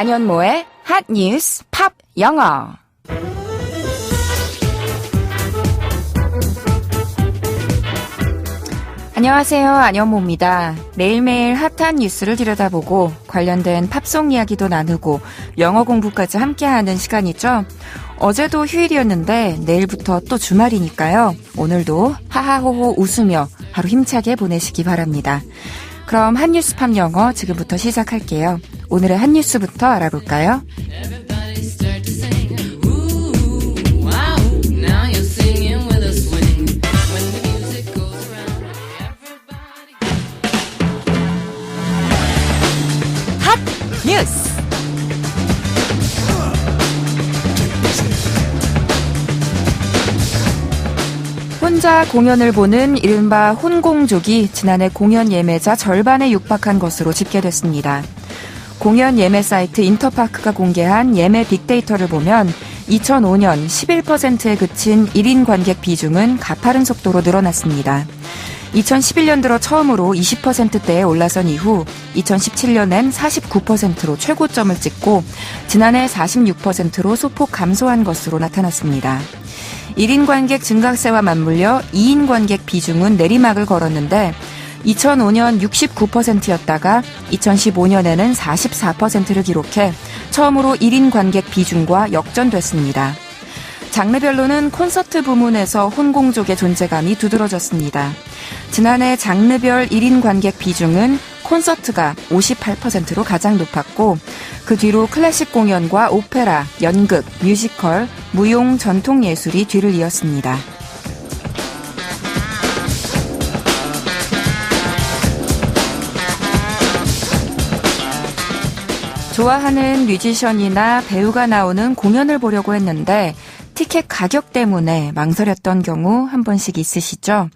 안현모의 핫 뉴스 팝 영어. 안녕하세요. 안현모입니다. 매일매일 핫한 뉴스를 들여다보고 관련된 팝송 이야기도 나누고 영어 공부까지 함께하는 시간이죠. 어제도 휴일이었는데 내일부터 또 주말이니까요. 오늘도 하하호호 웃으며 하루 힘차게 보내시기 바랍니다. 그럼 핫뉴스 팝 영어 지금부터 시작할게요. 오늘의 핫뉴스부터 알아볼까요? 핫뉴스! 혼자 공연을 보는 이른바 혼공족이 지난해 공연 예매자 절반에 육박한 것으로 집계됐습니다. 공연 예매 사이트 인터파크가 공개한 예매 빅데이터를 보면 2005년 11%에 그친 1인 관객 비중은 가파른 속도로 늘어났습니다. 2011년 들어 처음으로 20%대에 올라선 이후 2017년엔 49%로 최고점을 찍고 지난해 46%로 소폭 감소한 것으로 나타났습니다. 1인 관객 증가세와 맞물려 2인 관객 비중은 내리막을 걸었는데 2005년 69%였다가 2015년에는 44%를 기록해 처음으로 1인 관객 비중과 역전됐습니다. 장르별로는 콘서트 부문에서 혼공족의 존재감이 두드러졌습니다. 지난해 장르별 1인 관객 비중은 콘서트가 58%로 가장 높았고 그 뒤로 클래식 공연과 오페라, 연극, 뮤지컬, 무용, 전통예술이 뒤를 이었습니다. 좋아하는 뮤지션이나 배우가 나오는 공연을 보려고 했는데 티켓 가격 때문에 망설였던 경우 한 번씩 있으시죠?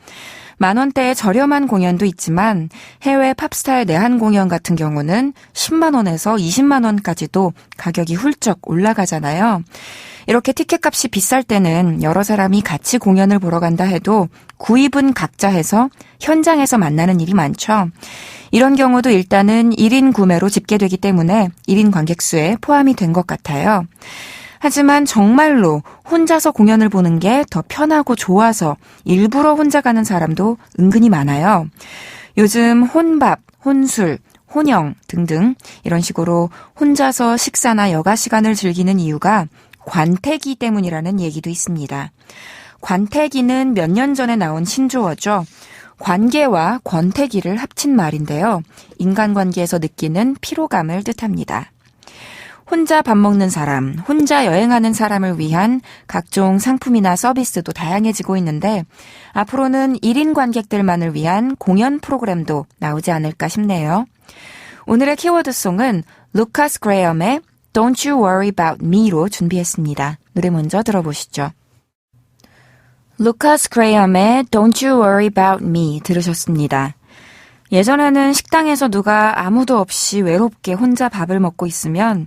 만원대의 저렴한 공연도 있지만 해외 팝스타의 내한 공연 같은 경우는 10만원에서 20만원까지도 가격이 훌쩍 올라가잖아요. 이렇게 티켓값이 비쌀 때는 여러 사람이 같이 공연을 보러 간다 해도 구입은 각자 해서 현장에서 만나는 일이 많죠. 이런 경우도 일단은 1인 구매로 집계되기 때문에 1인 관객 수에 포함이 된 것 같아요. 하지만 정말로 혼자서 공연을 보는 게 더 편하고 좋아서 일부러 혼자 가는 사람도 은근히 많아요. 요즘 혼밥, 혼술, 혼영 등등 이런 식으로 혼자서 식사나 여가 시간을 즐기는 이유가 관태기 때문이라는 얘기도 있습니다. 관태기는 몇 년 전에 나온 신조어죠. 관계와 권태기를 합친 말인데요. 인간관계에서 느끼는 피로감을 뜻합니다. 혼자 밥 먹는 사람, 혼자 여행하는 사람을 위한 각종 상품이나 서비스도 다양해지고 있는데 앞으로는 1인 관객들만을 위한 공연 프로그램도 나오지 않을까 싶네요. 오늘의 키워드송은 루카스 그레엄의 Don't You Worry About Me로 준비했습니다. 노래 먼저 들어보시죠. 루카스 그레엄의 Don't You Worry About Me 들으셨습니다. 예전에는 식당에서 누가 아무도 없이 외롭게 혼자 밥을 먹고 있으면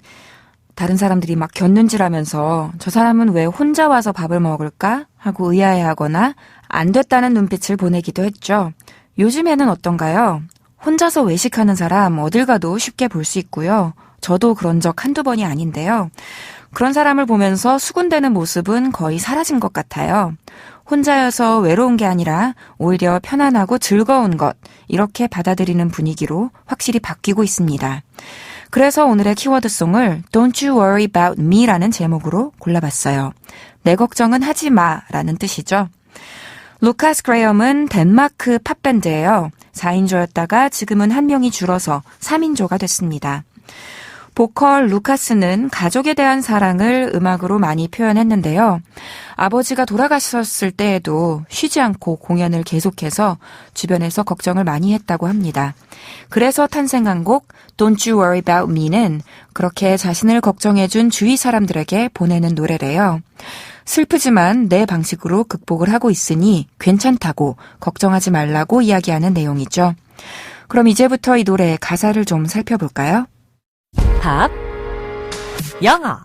다른 사람들이 막 곁눈질하면서 저 사람은 왜 혼자 와서 밥을 먹을까 하고 의아해하거나 안 됐다는 눈빛을 보내기도 했죠. 요즘에는 어떤가요? 혼자서 외식하는 사람 어딜 가도 쉽게 볼 수 있고요. 저도 그런 적 한두 번이 아닌데요. 그런 사람을 보면서 수군대는 모습은 거의 사라진 것 같아요. 혼자여서 외로운 게 아니라 오히려 편안하고 즐거운 것, 이렇게 받아들이는 분위기로 확실히 바뀌고 있습니다. 그래서 오늘의 키워드송을 Don't You Worry About Me라는 제목으로 골라봤어요. 내 걱정은 하지 마라는 뜻이죠. 루카스 그레엄은 덴마크 팝밴드예요. 4인조였다가 지금은 한 명이 줄어서 3인조가 됐습니다. 보컬 루카스는 가족에 대한 사랑을 음악으로 많이 표현했는데요. 아버지가 돌아가셨을 때에도 쉬지 않고 공연을 계속해서 주변에서 걱정을 많이 했다고 합니다. 그래서 탄생한 곡 Don't You Worry About Me는 그렇게 자신을 걱정해준 주위 사람들에게 보내는 노래래요. 슬프지만 내 방식으로 극복을 하고 있으니 괜찮다고 걱정하지 말라고 이야기하는 내용이죠. 그럼 이제부터 이 노래의 가사를 좀 살펴볼까요? 팝 영어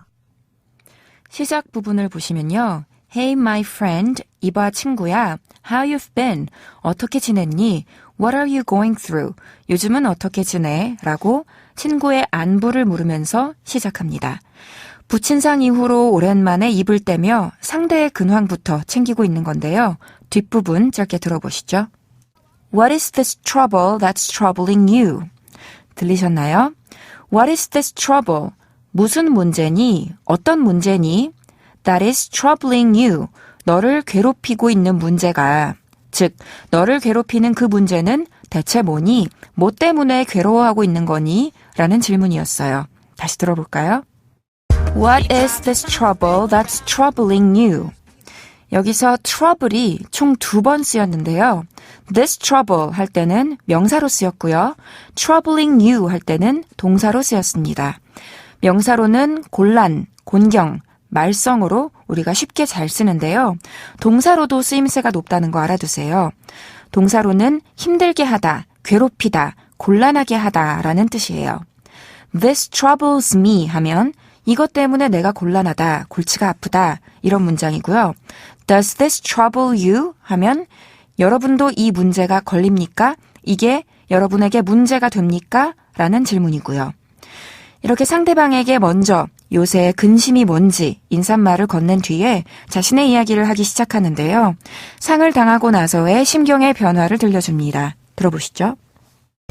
시작 부분을 보시면요. Hey my friend, 이봐 친구야. How you've been? 어떻게 지냈니? What are you going through? 요즘은 어떻게 지내? 라고 친구의 안부를 물으면서 시작합니다. 부친상 이후로 오랜만에 입을 떼며 상대의 근황부터 챙기고 있는 건데요. 뒷부분 짧게 들어보시죠. What is this trouble that's troubling you? 들리셨나요? What is this trouble? 무슨 문제니? 어떤 문제니? That is troubling you. 너를 괴롭히고 있는 문제가, 즉 너를 괴롭히는 그 문제는 대체 뭐니? 뭐 때문에 괴로워하고 있는 거니? 라는 질문이었어요. 다시 들어볼까요? What is this trouble that's troubling you? 여기서 trouble이 총 2번 쓰였는데요. This trouble 할 때는 명사로 쓰였고요. troubling you 할 때는 동사로 쓰였습니다. 명사로는 곤란, 곤경, 말썽으로 우리가 쉽게 잘 쓰는데요. 동사로도 쓰임새가 높다는 거 알아두세요. 동사로는 힘들게 하다, 괴롭히다, 곤란하게 하다라는 뜻이에요. This troubles me 하면 이것 때문에 내가 곤란하다, 골치가 아프다 이런 문장이고요. Does this trouble you? 하면 여러분도 이 문제가 걸립니까? 이게 여러분에게 문제가 됩니까? 라는 질문이고요. 이렇게 상대방에게 먼저 요새 근심이 뭔지 인사말을 건넨 뒤에 자신의 이야기를 하기 시작하는데요. 상을 당하고 나서의 심경의 변화를 들려줍니다. 들어보시죠.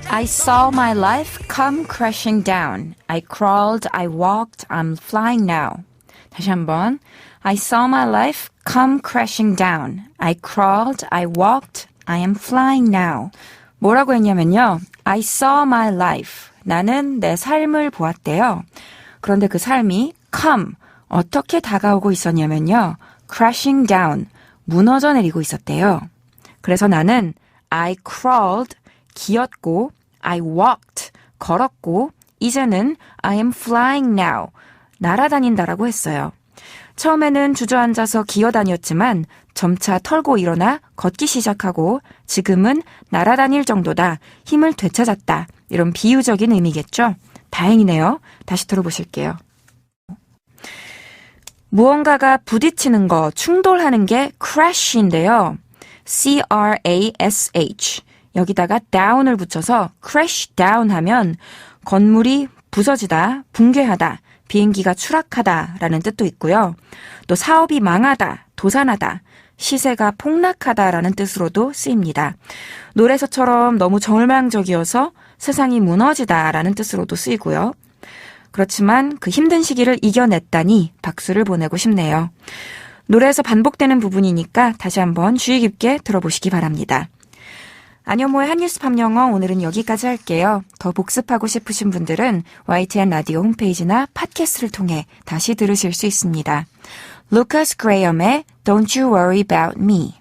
I saw my life come crashing down. I crawled, I walked, I'm flying now. 다시 한번. I saw my life come crashing down. I crawled, I walked, I am flying now. 뭐라고 했냐면요. I saw my life. 나는 내 삶을 보았대요. 그런데 그 삶이 come, 어떻게 다가오고 있었냐면요. crashing down, 무너져 내리고 있었대요. 그래서 나는 I crawled, 기었고, I walked, 걸었고, 이제는 I am flying now, 날아다닌다라고 했어요. 처음에는 주저앉아서 기어다녔지만 점차 털고 일어나 걷기 시작하고 지금은 날아다닐 정도다, 힘을 되찾았다. 이런 비유적인 의미겠죠? 다행이네요. 다시 들어보실게요. 무언가가 부딪히는 거, 충돌하는 게 crash인데요. C-R-A-S-H. 여기다가 down을 붙여서 crash down 하면 건물이 부서지다, 붕괴하다, 비행기가 추락하다 라는 뜻도 있고요. 또 사업이 망하다, 도산하다, 시세가 폭락하다 라는 뜻으로도 쓰입니다. 노래서처럼 너무 절망적이어서 세상이 무너지다 라는 뜻으로도 쓰이고요. 그렇지만 그 힘든 시기를 이겨냈다니 박수를 보내고 싶네요. 노래에서 반복되는 부분이니까 다시 한번 주의 깊게 들어보시기 바랍니다. 안현모의 한뉴스 팝영어 오늘은 여기까지 할게요. 더 복습하고 싶으신 분들은 YTN 라디오 홈페이지나 팟캐스트를 통해 다시 들으실 수 있습니다. 루카스 그레이엄의 Don't You Worry About Me.